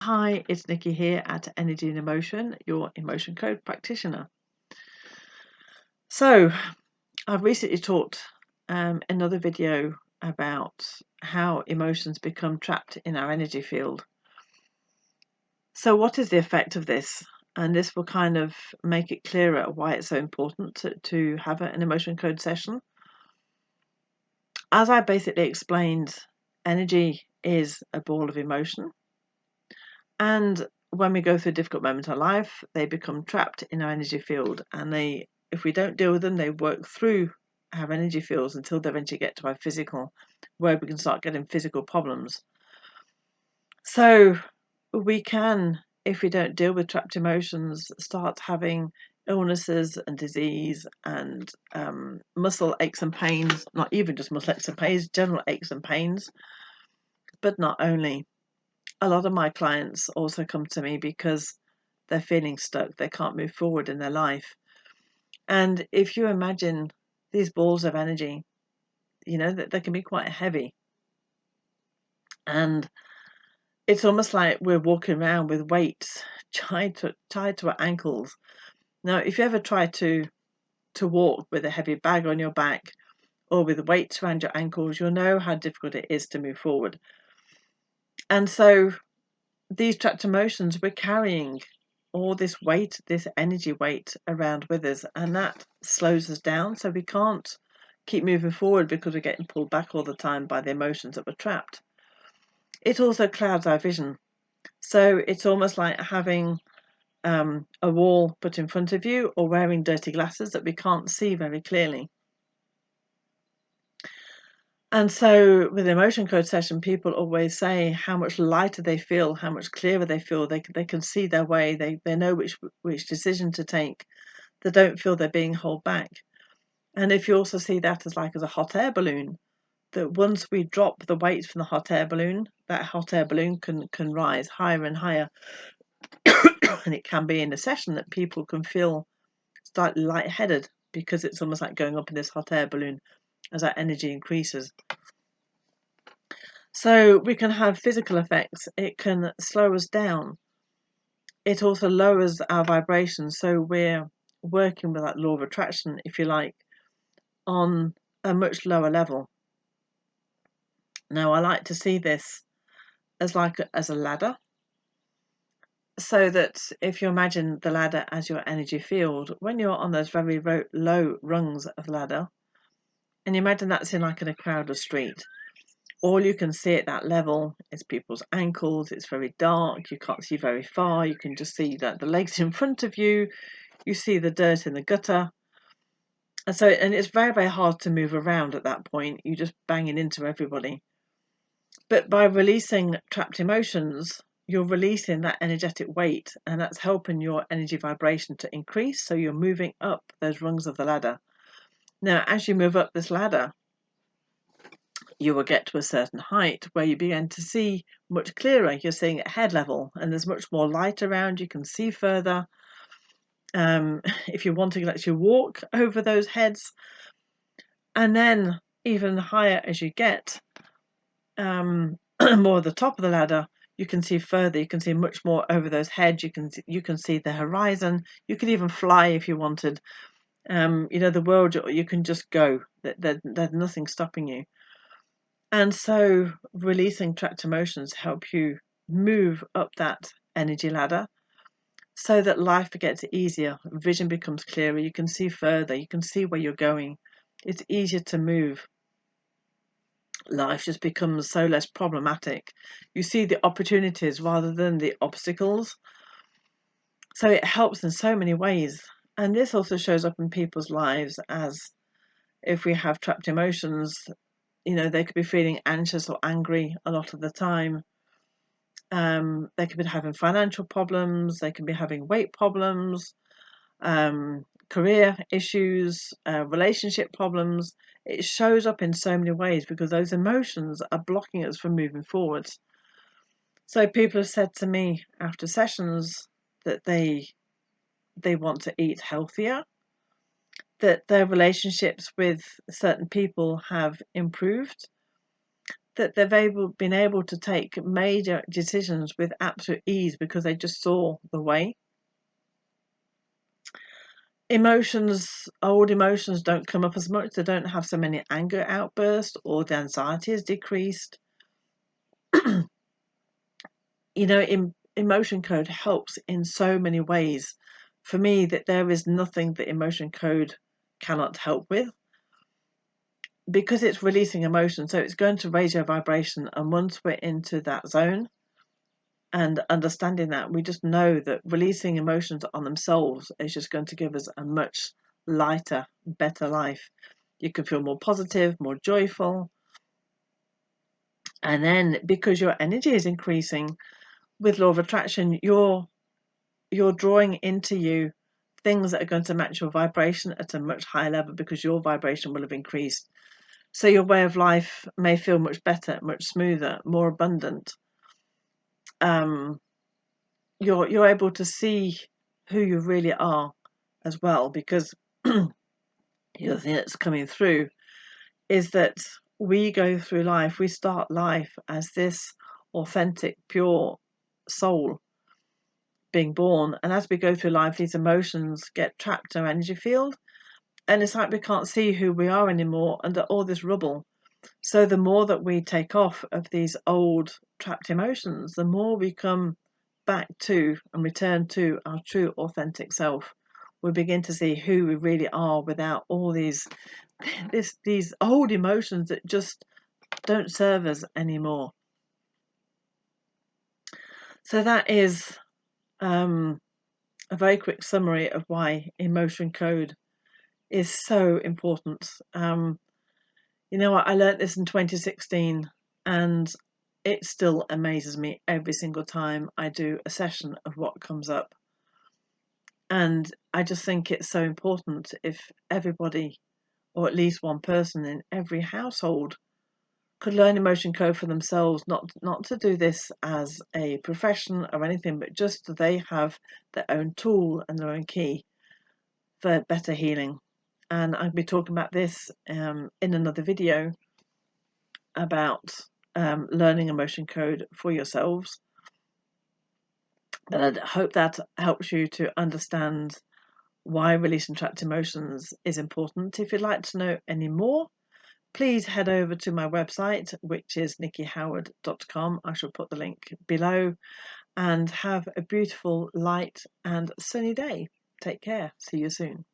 Hi, it's Nikki here at Energy and Emotion, your emotion code practitioner. So, I've recently taught another video about how emotions become trapped in our energy field. So, what is the effect of this? And this will kind of make it clearer why it's so important to have an emotion code session. As I basically explained, energy is a ball of emotion. And when we go through a difficult moment in our life, they become trapped in our energy field. And if we don't deal with them, they work through our energy fields until they eventually get to our physical, where we can start getting physical problems. So we can, if we don't deal with trapped emotions, start having illnesses and disease and muscle aches and pains, not even just muscle aches and pains, general aches and pains, but not only. A lot of my clients also come to me because they're feeling stuck. They can't move forward in their life. And if you imagine these balls of energy, that they can be quite heavy. And it's almost like we're walking around with weights tied to our ankles. Now, if you ever try to walk with a heavy bag on your back or with weights around your ankles, you'll know how difficult it is to move forward. And so these trapped emotions, we're carrying all this weight, this energy weight around with us, and that slows us down. So we can't keep moving forward because we're getting pulled back all the time by the emotions that we're trapped. It also clouds our vision. So it's almost like having a wall put in front of you or wearing dirty glasses that we can't see very clearly. And so with the emotion code session, people always say how much lighter they feel, how much clearer they feel. They can see their way. They know which decision to take. They don't feel they're being held back. And if you also see that as a hot air balloon, that once we drop the weight from the hot air balloon, that hot air balloon can rise higher and higher. And it can be in a session that people can feel slightly lightheaded because it's almost like going up in this hot air balloon as our energy increases. So we can have physical effects. It can slow us down. It also lowers our vibration. So we're working with that law of attraction, if you like, on a much lower level. Now, I like to see this as a ladder. So that if you imagine the ladder as your energy field, when you're on those very low rungs of the ladder, and you imagine that's in a crowded street, all you can see at that level is people's ankles. It's very dark. You can't see very far. You can just see that the legs in front of you. You see the dirt in the gutter. And it's very, very hard to move around at that point. You're just banging into everybody. But by releasing trapped emotions, you're releasing that energetic weight, and that's helping your energy vibration to increase. So you're moving up those rungs of the ladder. Now, as you move up this ladder, you will get to a certain height where you begin to see much clearer. You're seeing at head level, and there's much more light around. You can see further. If you want to actually walk over those heads, and then even higher as you get, more at the top of the ladder, you can see further. You can see much more over those heads. You can see the horizon. You could even fly if you wanted. The world, you can just go. There's nothing stopping you. And so releasing trapped emotions help you move up that energy ladder so that life gets easier. Vision becomes clearer. You can see further. You can see where you're going. It's easier to move. Life just becomes so less problematic. You see the opportunities rather than the obstacles. So it helps in so many ways. And this also shows up in people's lives as if we have trapped emotions, they could be feeling anxious or angry a lot of the time. They could be having financial problems. They can be having weight problems, career issues, relationship problems. It shows up in so many ways because those emotions are blocking us from moving forwards. So people have said to me after sessions that they want to eat healthier, that their relationships with certain people have improved, that been able to take major decisions with absolute ease because they just saw the way. Old emotions don't come up as much. They don't have so many anger outbursts, or the anxiety is decreased. Emotion code helps in so many ways. For me, that there is nothing that emotion code cannot help with, because it's releasing emotion. So it's going to raise your vibration. And once we're into that zone and understanding that, we just know that releasing emotions on themselves is just going to give us a much lighter, better life. You can feel more positive, more joyful. And then because your energy is increasing with law of attraction, you're drawing into you things that are going to match your vibration at a much higher level, because your vibration will have increased. So your way of life may feel much better, much smoother, more abundant. You're able to see who you really are as well, because the other thing that's coming through is that we go through life, we start life as this authentic, pure soul being born, and as we go through life, these emotions get trapped in our energy field, and it's like we can't see who we are anymore under all this rubble. So the more that we take off of these old trapped emotions, the more we come back to and return to our true authentic self. We begin to see who we really are without all these old emotions that just don't serve us anymore. So that is a very quick summary of why emotion code is so important. I learnt this in 2016, and it still amazes me every single time I do a session of what comes up. And I just think it's so important if everybody, or at least one person in every household, could learn emotion code for themselves, not to do this as a profession or anything, but just so they have their own tool and their own key for better healing. And I'll be talking about this in another video about learning emotion code for yourselves. But I hope that helps you to understand why releasing trapped emotions is important. If you'd like to know any more, please head over to my website, which is nikkihoward.com. I shall put the link below. And have a beautiful, light and sunny day. Take care. See you soon.